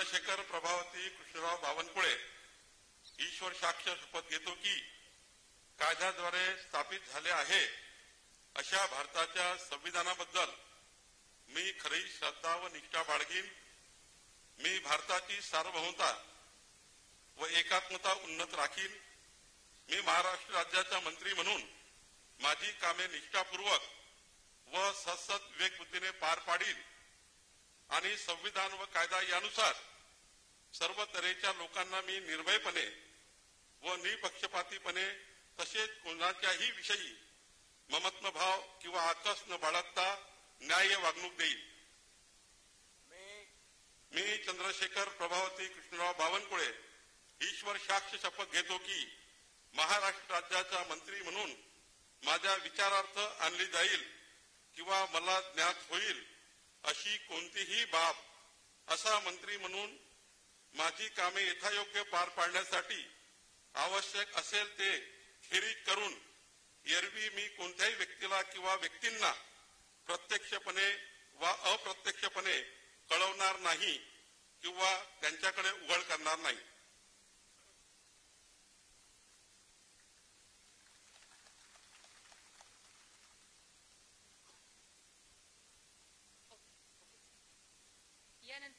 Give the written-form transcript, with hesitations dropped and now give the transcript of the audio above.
चंद्रशेखर प्रभावती कृष्णराव बावनकुळे ईश्वर साक्ष शपथ घेतो की कायद्याद्वारे स्थापित झाले आहे अशा भारताच्या संविधानाबद्दल मी खरी श्रद्धा व निष्ठा बाळगीन। मी भारताची सार्वभौमता व एकात्मता उन्नत राखीन। मी महाराष्ट्र राज्याचा मंत्री म्हणून माझी कामे निष्ठापूर्वक व सतत विवेकबुद्धीने पार पाडीन आणि संविधान व कायदा यानुसार सर्व तऱ्हेच्या लोकांना मी निर्भयपणे व निपक्षपातीपणे तसेच कोणाच्याही विषयी ममत्वभाव किंवा आकस न बाळगता न्याय्य वागणूक देईल। मी चंद्रशेखर प्रभावती कृष्णराव बावनकुळे ईश्वर साक्ष शपथ घेतो की महाराष्ट्र राज्याचा मंत्री म्हणून माझ्या विचारार्थ आणली जाईल किंवा मला ज्ञात होईल अशी कोणतीही बाब असा मंत्री म्हणून माझी कामे यथायोग्य पार पाडण्यासाठी आवश्यक असेल ते खेरीज करून एरवी मी कोणत्याही व्यक्तीला किंवा व्यक्तींना प्रत्यक्षपणे वा अप्रत्यक्षपणे कळवणार नाही किंवा त्यांच्याकडे उघड करणार नाही। यानंतर